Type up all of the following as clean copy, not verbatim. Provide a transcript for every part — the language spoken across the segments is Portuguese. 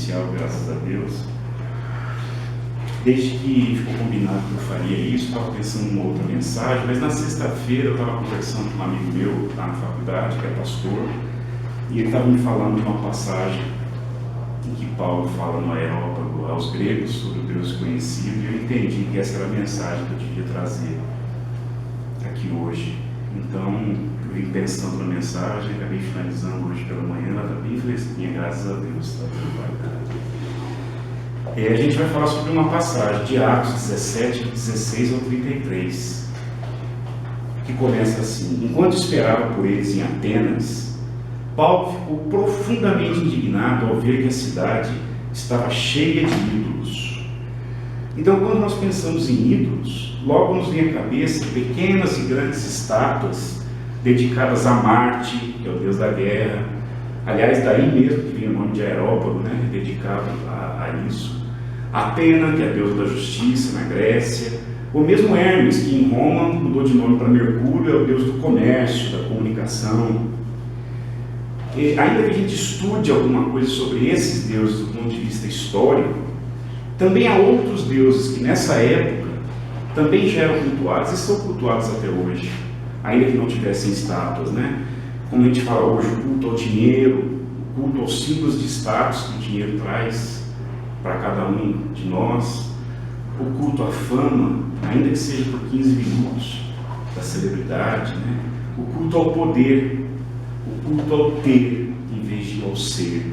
presencial, graças a Deus. Desde que ficou combinado que eu faria isso, estava pensando em uma outra mensagem, mas na sexta-feira eu estava conversando com um amigo meu lá na faculdade, que é pastor, e ele estava me falando de uma passagem em que Paulo fala no Areópago aos gregos sobre o Deus conhecido, e eu entendi que essa era a mensagem que eu devia trazer aqui hoje. Então, eu vim pensando na mensagem, acabei finalizando hoje pela manhã, ela está bem fresquinha, graças a Deus, está tudo bacana. A gente vai falar sobre uma passagem de Atos 17, 16 ao 33, que começa assim: enquanto esperava por eles em Atenas, Paulo ficou profundamente indignado ao ver que a cidade estava cheia de ídolos. Então, quando nós pensamos em ídolos, logo nos vem à cabeça pequenas e grandes estátuas dedicadas a Marte, que é o deus da guerra. Aliás, daí mesmo que vem o nome de Areópago, né, dedicado a isso. Atena, que é a deusa da justiça na Grécia. O mesmo Hermes, que em Roma mudou de nome para Mercúrio, é o deus do comércio, da comunicação. E ainda que a gente estude alguma coisa sobre esses deuses do ponto de vista histórico, também há outros deuses que nessa época também já eram cultuados e são cultuados até hoje, ainda que não tivessem estátuas, né? Como a gente fala hoje, o culto ao dinheiro, o culto aos símbolos de status que o dinheiro traz para cada um de nós, o culto à fama, ainda que seja por 15 minutos, da celebridade, né? O culto ao poder, o culto ao ter, em vez de ao ser.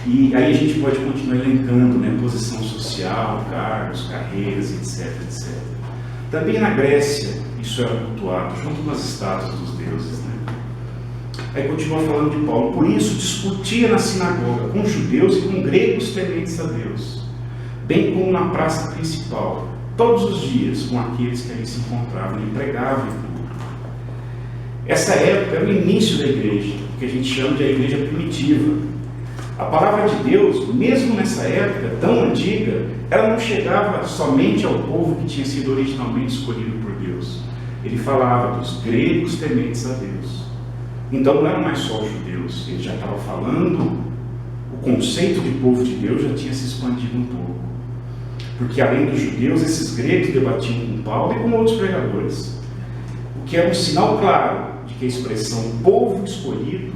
E aí a gente pode continuar elencando, né? Posição social, cargos, carreiras, etc, etc. Também na Grécia, isso era cultuado, junto com as estátuas dos deuses, né? Aí continua falando de Paulo: por isso discutia na sinagoga com judeus e com gregos tementes a Deus, bem como na praça principal, todos os dias com aqueles que ali se encontravam e pregavam em público. Essa época era o início da igreja, que a gente chama de a igreja primitiva. A palavra de Deus, mesmo nessa época tão antiga, ela não chegava somente ao povo que tinha sido originalmente escolhido por Deus. Ele falava dos gregos tementes a Deus. Então não eram mais só os judeus, ele já estava falando, o conceito de povo de Deus já tinha se expandido um pouco. Porque além dos judeus, esses gregos debatiam com Paulo e com outros pregadores. O que é um sinal claro de que a expressão povo escolhido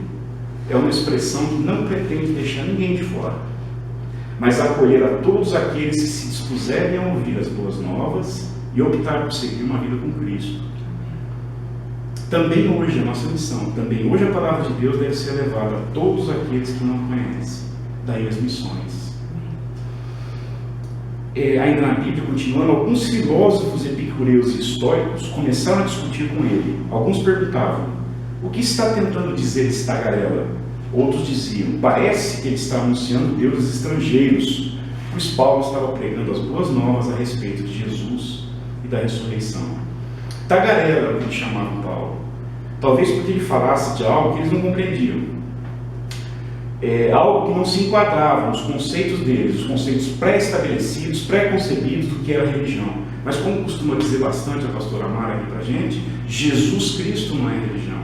é uma expressão que não pretende deixar ninguém de fora, mas acolher a todos aqueles que se dispuserem a ouvir as boas novas e optar por seguir uma vida com Cristo. Também hoje a nossa missão, também hoje a palavra de Deus deve ser levada a todos aqueles que não conhecem. Daí as missões. Ainda na Bíblia, continuando, alguns filósofos epicureus e históricos começaram a discutir com ele. Alguns perguntavam: o que está tentando dizer esse tagarela? Outros diziam: parece que ele está anunciando deuses estrangeiros, pois Paulo estava pregando as boas novas a respeito de Jesus e da ressurreição. Tagarela, que chamavam Paulo, talvez porque ele falasse de algo que eles não compreendiam, algo que não se enquadrava nos conceitos deles, os conceitos pré-estabelecidos, pré-concebidos do que era a religião. Mas como costuma dizer bastante a pastora Mara aqui pra gente, Jesus Cristo não é religião.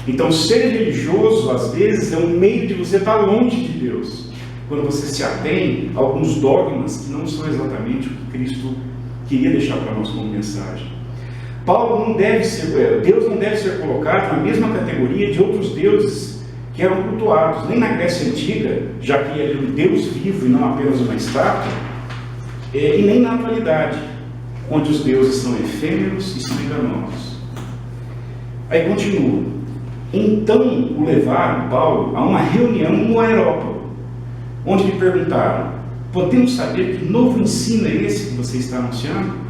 Então ser religioso às vezes é um meio de você estar longe de Deus, quando você se atém a alguns dogmas que não são exatamente o que Cristo queria deixar para nós como mensagem. Deus não deve ser colocado na mesma categoria de outros deuses que eram cultuados, nem na Grécia Antiga, já que ele era um Deus vivo e não apenas uma estátua, e nem na atualidade, onde os deuses são efêmeros e são enganosos. Aí continua: então o levaram, Paulo, a uma reunião no Areópago, onde lhe perguntaram: podemos saber que novo ensino é esse que você está anunciando?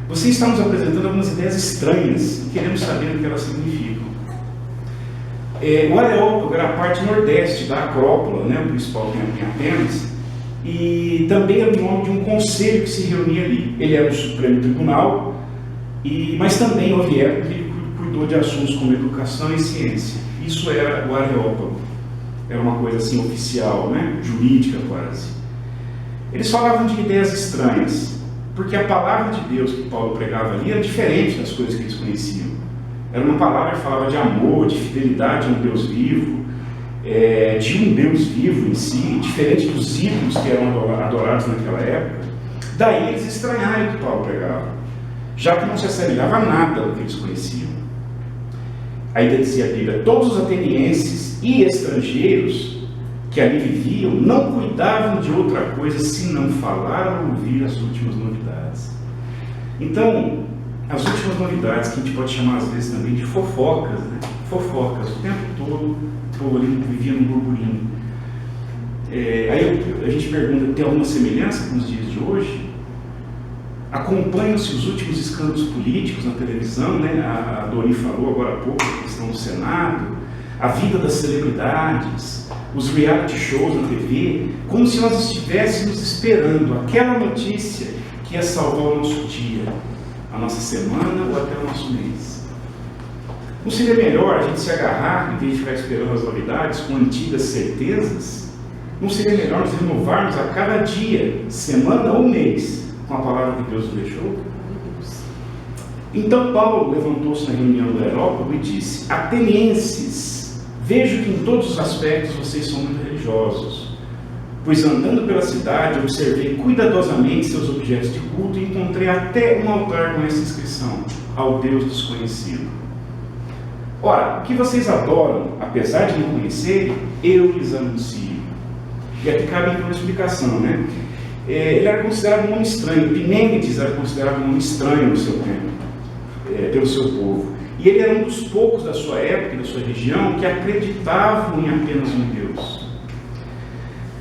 Você está nos apresentando algumas ideias estranhas e queremos saber o que elas significam. O Areópago era a parte nordeste da Acrópole, né, o principal templo em Atenas, e também era o nome de um conselho que se reunia ali. Ele era o Supremo Tribunal, mas também houve época que ele cuidou de assuntos como educação e ciência. Isso era o Areópago. Era uma coisa assim oficial, né, jurídica quase. Eles falavam de ideias estranhas, porque a palavra de Deus que Paulo pregava ali era diferente das coisas que eles conheciam. Era uma palavra que falava de amor, de fidelidade a um Deus vivo, de um Deus vivo em si, diferente dos ídolos que eram adorados naquela época, daí eles estranharam o que Paulo pregava, já que não se assemelhava a nada do que eles conheciam. Ainda dizia a Bíblia: todos os atenienses e estrangeiros que ali viviam não cuidavam de outra coisa senão falar ou ouvir as últimas novidades. Então, as últimas novidades, que a gente pode chamar às vezes também de fofocas, né? Fofocas, o tempo todo o povo ali vivia num burburinho. Aí a gente pergunta: tem alguma semelhança com os dias de hoje? Acompanham-se os últimos escândalos políticos na televisão, né? A Dori falou agora há pouco, a questão do Senado, a vida das celebridades, os reality shows na TV, como se nós estivéssemos esperando aquela notícia que ia salvar o nosso dia, a nossa semana ou até o nosso mês. Não seria melhor a gente se agarrar, em vez de ficar esperando as novidades com antigas certezas? Não seria melhor nos renovarmos a cada dia, semana ou mês, com a palavra que Deus nos deixou? Então Paulo levantou-se na reunião do Areópago e disse: atenienses, vejo que em todos os aspectos vocês são muito religiosos, pois andando pela cidade observei cuidadosamente seus objetos de culto e encontrei até um altar com essa inscrição: ao Deus desconhecido. Ora, o que vocês adoram, apesar de não conhecerem, eu lhes anuncio. E aqui cabe uma explicação, né? Ele era considerado um homem estranho. Epimênides era considerado um homem estranho no seu tempo, pelo seu povo. E ele era um dos poucos da sua época, da sua região, que acreditavam em apenas um Deus.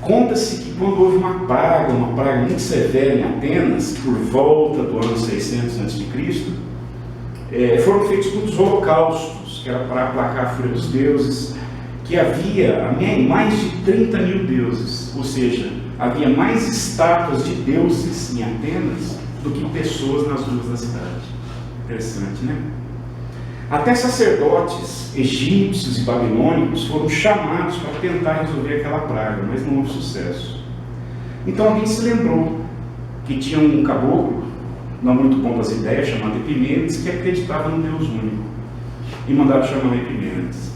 Conta-se que quando houve uma praga muito severa em Atenas, por volta do ano 600 a.C., foram feitos muitos holocaustos, que era para aplacar a fúria dos deuses, que havia mais de 30 mil deuses, ou seja, havia mais estátuas de deuses em Atenas do que pessoas nas ruas da cidade. Interessante, né? Até sacerdotes egípcios e babilônicos foram chamados para tentar resolver aquela praga, mas não houve sucesso. Então alguém se lembrou que tinha um caboclo, não muito bom das ideias, chamado Epimênides, que acreditava no Deus único, e mandaram chamar Epimênides.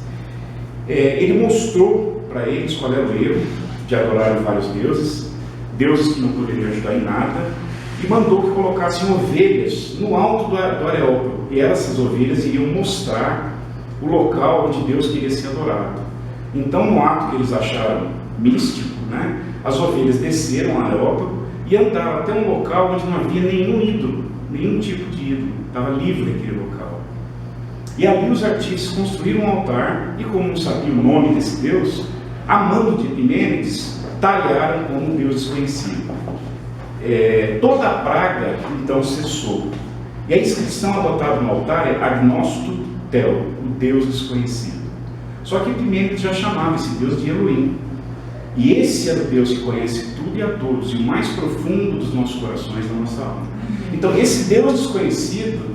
Ele mostrou para eles qual era o erro de adorarem vários deuses que não poderiam ajudar em nada, e mandou que colocassem ovelhas no alto do Areópago, e essas ovelhas iriam mostrar o local onde Deus queria ser adorado. Então, no ato que eles acharam místico, né, as ovelhas desceram ao Areópago e andaram até um local onde não havia nenhum ídolo, nenhum tipo de ídolo, estava livre aquele local. E ali os artistas construíram um altar, e como não sabiam o nome desse Deus, a mando de Epimênides, talharam como um Deus desconhecido. Toda a praga então cessou. E a inscrição adotada no altar é Agnosto Tel, o Deus desconhecido. Só que Epimênides já chamava esse Deus de Elohim. E esse é o Deus que conhece tudo e a todos, e o mais profundo dos nossos corações, da nossa alma. Então esse Deus desconhecido,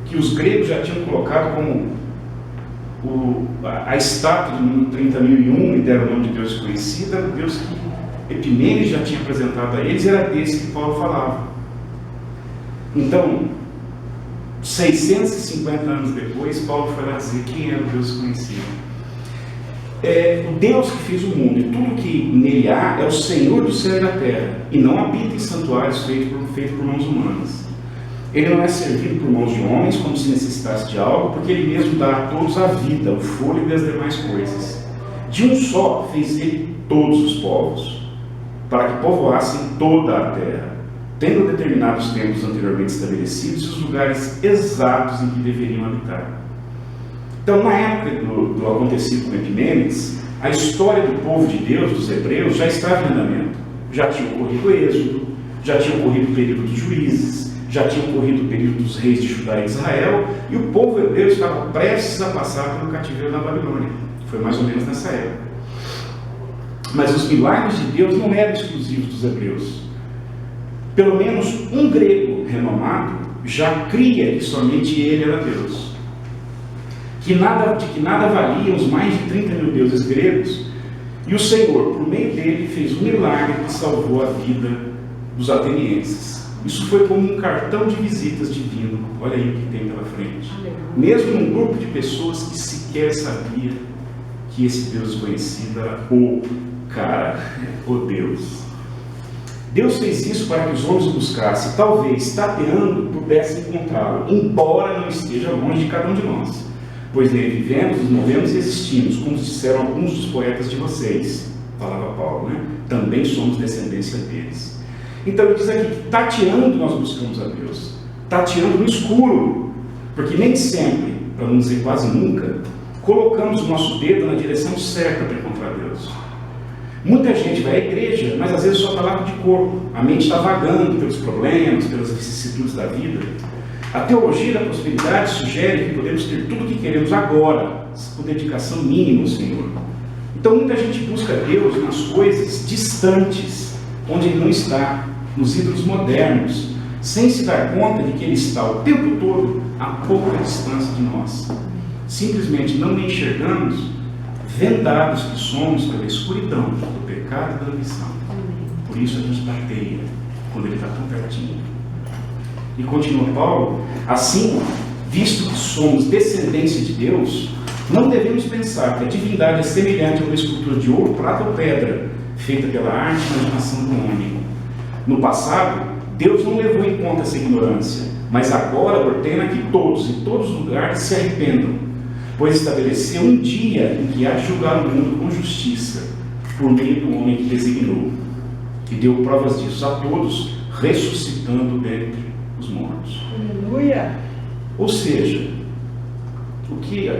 que os gregos já tinham colocado como a estátua de número 30.001 e deram o nome de Deus desconhecido, era o Deus que Epimênides já tinha apresentado a eles, era desse que Paulo falava. Então, 650 anos depois, Paulo foi lá dizer quem era o Deus desconhecido. O Deus que fez o mundo e tudo que nele há é o Senhor do céu e da terra, e não habita em santuários feitos por mãos humanas. Ele não é servido por mãos de homens como se necessitasse de algo, porque ele mesmo dá a todos a vida, o fôlego e as demais coisas. De um só fez ele todos os povos, para que povoassem toda a terra, tendo determinados tempos anteriormente estabelecidos e os lugares exatos em que deveriam habitar. Então, na época do acontecido com Epimênides, a história do povo de Deus, dos hebreus, já estava em andamento. Já tinha ocorrido o Êxodo, já tinha ocorrido o período dos juízes, já tinha ocorrido o período dos reis de Judá e de Israel, e o povo hebreu estava prestes a passar pelo cativeiro da Babilônia. Foi mais ou menos nessa época. Mas os milagres de Deus não eram exclusivos dos hebreus. Pelo menos um grego renomado já cria que somente ele era Deus. De que nada valiam os mais de 30 mil deuses gregos, e o Senhor, por meio dele, fez um milagre que salvou a vida dos atenienses. Isso foi como um cartão de visitas divino. Olha aí o que tem pela frente. Mesmo num grupo de pessoas que sequer sabia que esse Deus desconhecido era o cara, o Deus. Deus fez isso para que os homens o buscassem, talvez, tateando, pudessem encontrá-lo, embora não esteja longe de cada um de nós. Pois nele vivemos, nos movemos e existimos, como disseram alguns dos poetas de vocês, falava Paulo, né? Também somos descendência deles. Então ele diz aqui que tateando nós buscamos a Deus, tateando no escuro, porque nem sempre, para não dizer quase nunca, colocamos o nosso dedo na direção certa para encontrar Deus. Muita gente vai à igreja, mas às vezes só está lá de corpo. A mente está vagando pelos problemas, pelas vicissitudes da vida. A teologia da prosperidade sugere que podemos ter tudo o que queremos agora, com dedicação mínima ao Senhor. Então muita gente busca Deus nas coisas distantes, onde Ele não está, nos ídolos modernos, sem se dar conta de que Ele está o tempo todo a pouca distância de nós. Simplesmente não enxergamos, vendados que somos pela escuridão do pecado e da ambição. Por isso a gente bateia quando Ele está tão pertinho. E continua Paulo, assim, visto que somos descendência de Deus, não devemos pensar que a divindade é semelhante a uma escultura de ouro, prata ou pedra, feita pela arte e imaginação do homem. No passado, Deus não levou em conta essa ignorância, mas agora ordena que todos, em todos os lugares, se arrependam, pois estabeleceu um dia em que há de julgar o mundo com justiça, por meio do homem que designou, e deu provas disso a todos, ressuscitando dentre os mortos. Aleluia! Ou seja, o que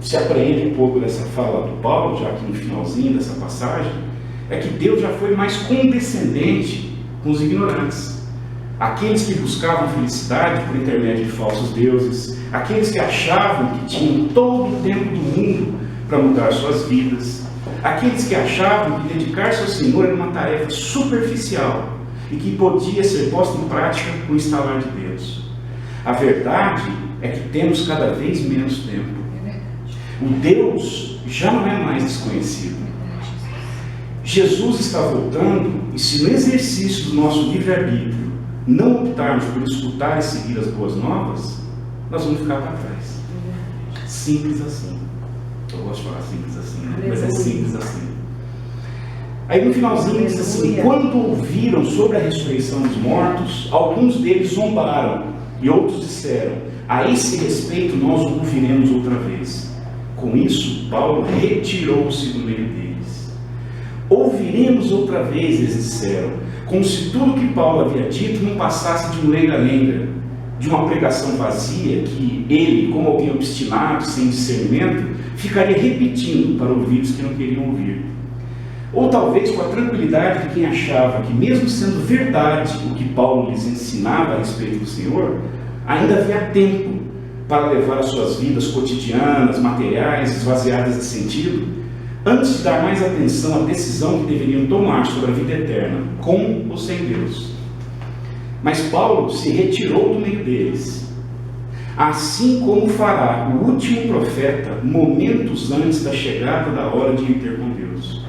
se apreende um pouco dessa fala do Paulo, já aqui no finalzinho dessa passagem, é que Deus já foi mais condescendente com os ignorantes. Aqueles que buscavam felicidade por intermédio de falsos deuses, aqueles que achavam que tinham todo o tempo do mundo para mudar suas vidas, aqueles que achavam que dedicar-se ao Senhor era uma tarefa superficial e que podia ser posta em prática com o instalar de Deus. A verdade é que temos cada vez menos tempo. O Deus já não é mais desconhecido. Jesus está voltando, e se no exercício do nosso livre-arbítrio não optarmos por escutar e seguir as boas novas, nós vamos ficar para trás. Simples assim. Eu gosto de falar simples assim, né? Mas é simples assim. Aí no finalzinho diz assim: quando ouviram sobre a ressurreição dos mortos, alguns deles zombaram, e outros disseram: a esse respeito nós o ouviremos outra vez. Com isso, Paulo retirou-se do meio deles. Ouviremos outra vez, eles disseram, como se tudo que Paulo havia dito não passasse de um lenga-lenga, de uma pregação vazia que ele, como alguém obstinado, sem discernimento, ficaria repetindo para ouvidos que não queriam ouvir. Ou talvez com a tranquilidade de quem achava que, mesmo sendo verdade o que Paulo lhes ensinava a respeito do Senhor, ainda havia tempo para levar as suas vidas cotidianas, materiais, esvaziadas de sentido, antes de dar mais atenção à decisão que deveriam tomar sobre a vida eterna, com ou sem Deus. Mas Paulo se retirou do meio deles, assim como fará o último profeta momentos antes da chegada da hora de ir ter com Deus.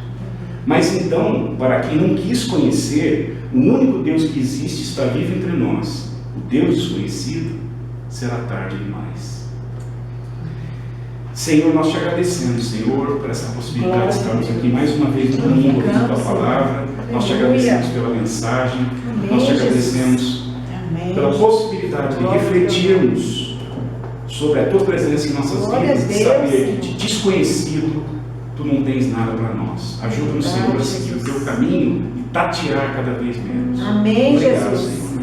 Mas então, para quem não quis conhecer, o único Deus que existe está vivo entre nós. O Deus desconhecido será tarde demais. Senhor, nós te agradecemos, Senhor, por essa possibilidade de estarmos aqui mais uma vez no domingo ouvindo a tua palavra. Nós te agradecemos pela mensagem. Nós te agradecemos pela possibilidade de refletirmos sobre a tua presença em nossas vidas, de saber que de desconhecido tu não tens nada para nós. Ajuda-nos, Senhor, a seguir o teu caminho e tatear cada vez menos. Amém, Obrigado, Jesus. Senhor.